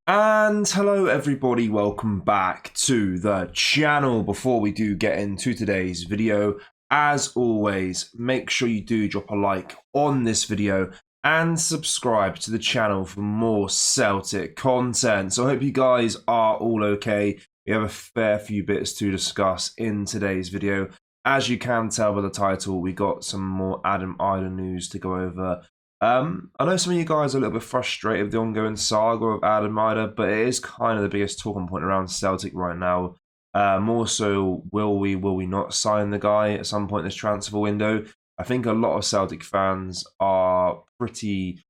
And hello everybody, welcome back to the channel. Before we do get into today's video, as always, make sure you do drop a like on this video and subscribe to the channel for more Celtic content. So I hope you guys are all okay. We have a fair few bits to discuss in today's video. As you can tell by the title, we got some more Adam Idah news to go over. I know some of you guys are a little bit frustrated with the ongoing saga of Adam Idah, but it is kind of the biggest talking point around Celtic right now. More so, will we not sign the guy at some point in this transfer window? I think a lot of Celtic fans are pretty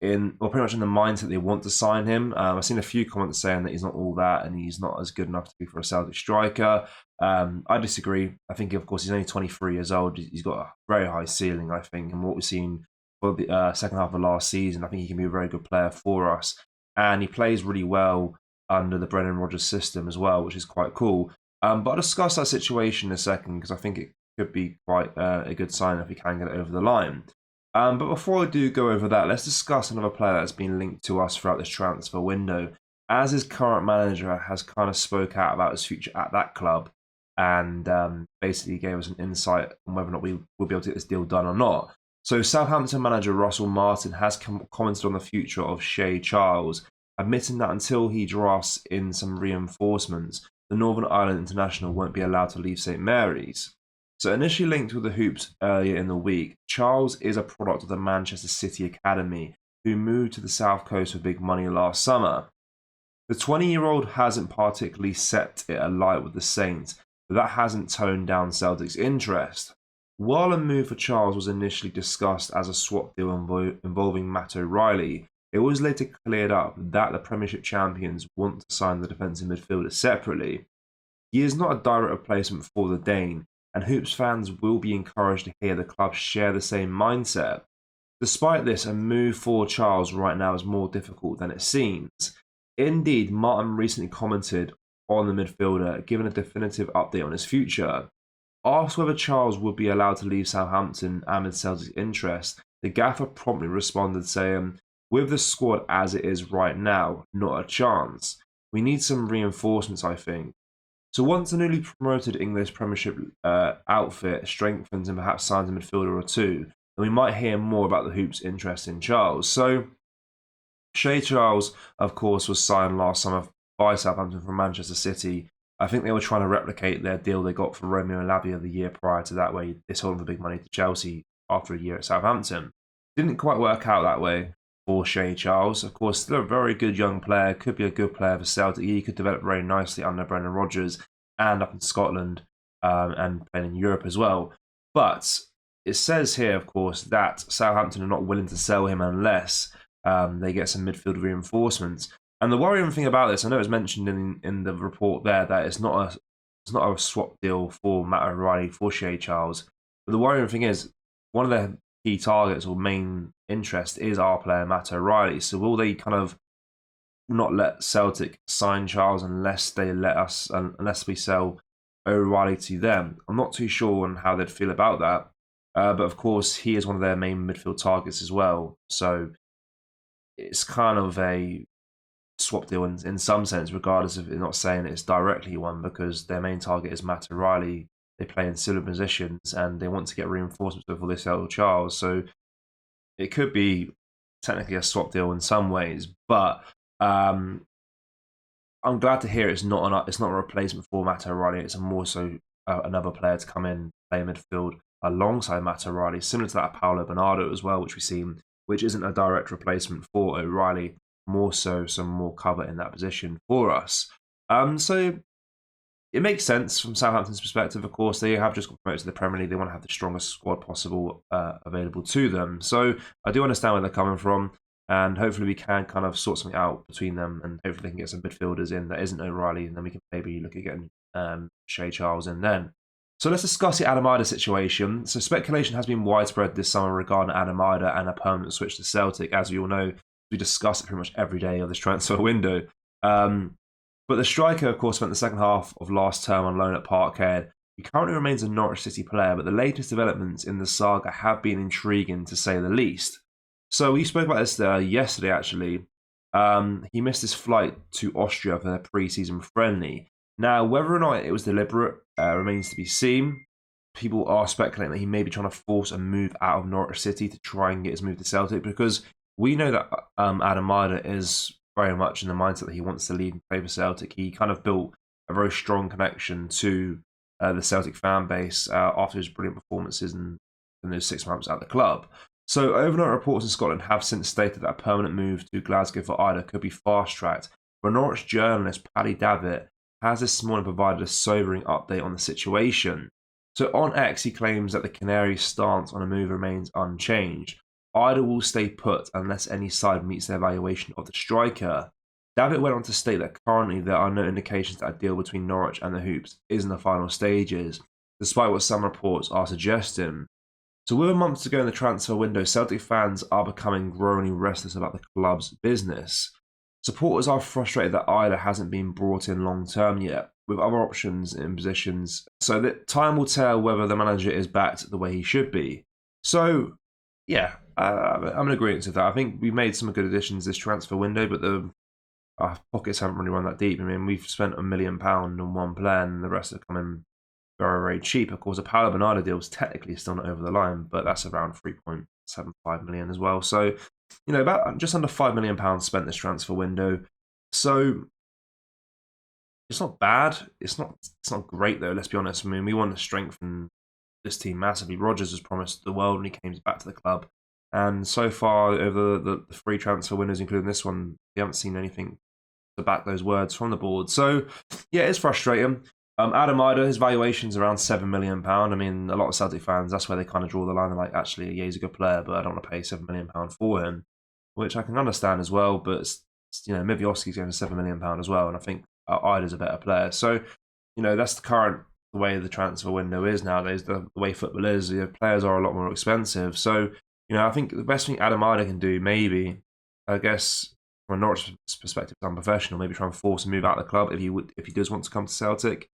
much in the mindset they want to sign him. I've seen a few comments saying that he's not all that and he's not as good enough to be for a Celtic striker. I disagree. I think, of course, he's only 23 years old. He's got a very high ceiling, I think, and what we've seen for the second half of last season, I think he can be a very good player for us. And he plays really well under the Brendan Rodgers system as well, which is quite cool. But I'll discuss that situation in a second because I think it could be quite a good sign if we can get it over the line. But before I do go over that, let's discuss another player that's been linked to us throughout this transfer window. As his current manager has kind of spoke out about his future at that club and basically gave us an insight on whether or not we will be able to get this deal done or not. So Southampton manager Russell Martin has commented on the future of Shea Charles, admitting that until he drafts in some reinforcements, the Northern Ireland international won't be allowed to leave St Mary's. So initially linked with the Hoops earlier in the week, Charles is a product of the Manchester City Academy, who moved to the south coast for big money last summer. The 20-year-old hasn't particularly set it alight with the Saints, but that hasn't toned down Celtic's interest. While a move for Charles was initially discussed as a swap deal involving Matt O'Reilly, it was later cleared up that the Premiership champions want to sign the defensive midfielder separately. He is not a direct replacement for the Dane, and Hoops fans will be encouraged to hear the club share the same mindset. Despite this, a move for Charles right now is more difficult than it seems. Indeed, Martin recently commented on the midfielder, giving a definitive update on his future. Asked whether Charles would be allowed to leave Southampton amid Celtic's interest, the gaffer promptly responded saying, "With the squad as it is right now, not a chance. We need some reinforcements, I think." So once the newly promoted English Premiership outfit strengthens and perhaps signs a midfielder or two, then we might hear more about the Hoops' interest in Charles. So Shea Charles, of course, was signed last summer by Southampton from Manchester City. I think they were trying to replicate their deal they got for Romeo Lavia the year prior to that, where they sold him for big money to Chelsea after a year at Southampton. Didn't quite work out that way for Shea Charles. Of course, still a very good young player, could be a good player for Celtic. He could develop very nicely under Brendan Rodgers and up in Scotland and playing in Europe as well. But it says here, of course, that Southampton are not willing to sell him unless they get some midfield reinforcements. And the worrying thing about this, I know it's mentioned in the report there that it's not a swap deal for Matt O'Reilly for Shea Charles. But the worrying thing is one of their key targets or main interest is our player Matt O'Reilly. So will they kind of not let Celtic sign Charles unless we sell O'Reilly to them? I'm not too sure on how they'd feel about that. But of course, he is one of their main midfield targets as well. So it's kind of a swap deal in some sense, regardless of not saying it's directly one, because their main target is Matt O'Reilly. They play in similar positions and they want to get reinforcements before they sell Charles. So it could be technically a swap deal in some ways, but I'm glad to hear it's not a replacement for Matt O'Reilly. It's more so another player to come in, play midfield alongside Matt O'Reilly, similar to that Paulo Bernardo as well, which we've seen, which isn't a direct replacement for O'Reilly. More so, some more cover in that position for us. So it makes sense from Southampton's perspective. Of course, they have just got promoted to the Premier League. They want to have the strongest squad possible available to them. So I do understand where they're coming from, and hopefully we can kind of sort something out between them, and hopefully they can get some midfielders in that isn't O'Reilly, and then we can maybe look at getting Shea Charles in then. So let's discuss the Adam Idah situation. So speculation has been widespread this summer regarding Adam Idah and a permanent switch to Celtic. As we all know, we discuss it pretty much every day of this transfer window. But the striker, of course, spent the second half of last term on loan at Parkhead. He currently remains a Norwich City player, but the latest developments in the saga have been intriguing, to say the least. So we spoke about this yesterday, actually. He missed his flight to Austria for their pre-season friendly. Now, whether or not it was deliberate remains to be seen. People are speculating that he may be trying to force a move out of Norwich City to try and get his move to Celtic, because we know that Adam Idah is very much in the mindset that he wants to leave and play for Celtic. He kind of built a very strong connection to the Celtic fan base after his brilliant performances in those 6 months at the club. So overnight reports in Scotland have since stated that a permanent move to Glasgow for Idah could be fast-tracked. But Norwich journalist Paddy Davitt has this morning provided a sobering update on the situation. So on X, he claims that the Canaries' stance on a move remains unchanged. Idah will stay put unless any side meets their evaluation of the striker. Davitt went on to state that currently there are no indications that a deal between Norwich and the Hoops is in the final stages, despite what some reports are suggesting. So with a month to go in the transfer window, Celtic fans are becoming growingly restless about the club's business. Supporters are frustrated that Idah hasn't been brought in long term yet, with other options in positions, so that time will tell whether the manager is backed the way he should be. So, yeah, I'm in agreement with that. I think we've made some good additions this transfer window, but our pockets haven't really run that deep. I mean, we've spent £1 million on one player, and the rest are coming very, very cheap. Of course, a Paolo Bernardo deal is technically still not over the line, but that's around 3.75 million as well. So, you know, about just under £5 million spent this transfer window. So it's not bad. It's not great though. Let's be honest. I mean, we want to strengthen this team massively. Rodgers was promised the world when he came back to the club, and so far over the free transfer windows, including this one, we haven't seen anything to back those words from the board. So yeah, it's frustrating. Adam Idah, his valuation's around £7 million. I mean, a lot of Celtic fans, that's where they kind of draw the line. They're like, actually, yeah, he's a good player, but I don't want to pay £7 million for him, which I can understand as well. But you know, Miviosky's getting £7 million as well, and I think Idah's a better player. So, you know, that's the way the transfer window is nowadays. The way football is, you know, players are a lot more expensive. So, you know, I think the best thing Adam Idah can do, maybe, I guess, from a Norwich perspective, unprofessional, maybe try and force a move out of the club if he does want to come to Celtic.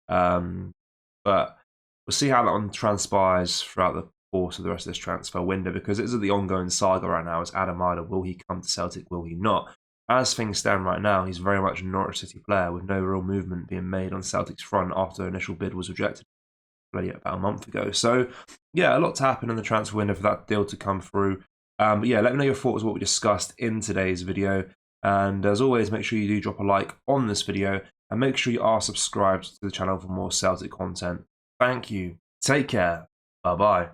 But we'll see how that one transpires throughout the course of the rest of this transfer window, because it is the ongoing saga right now. Is Adam Idah, will he come to Celtic, will he not? As things stand right now, he's very much a Norwich City player with no real movement being made on Celtic's front after the initial bid was rejected about a month ago. So yeah, a lot to happen in the transfer window for that deal to come through. But yeah, let me know your thoughts on what we discussed in today's video. And as always, make sure you do drop a like on this video, and make sure you are subscribed to the channel for more Celtic content. Thank you. Take care. Bye-bye.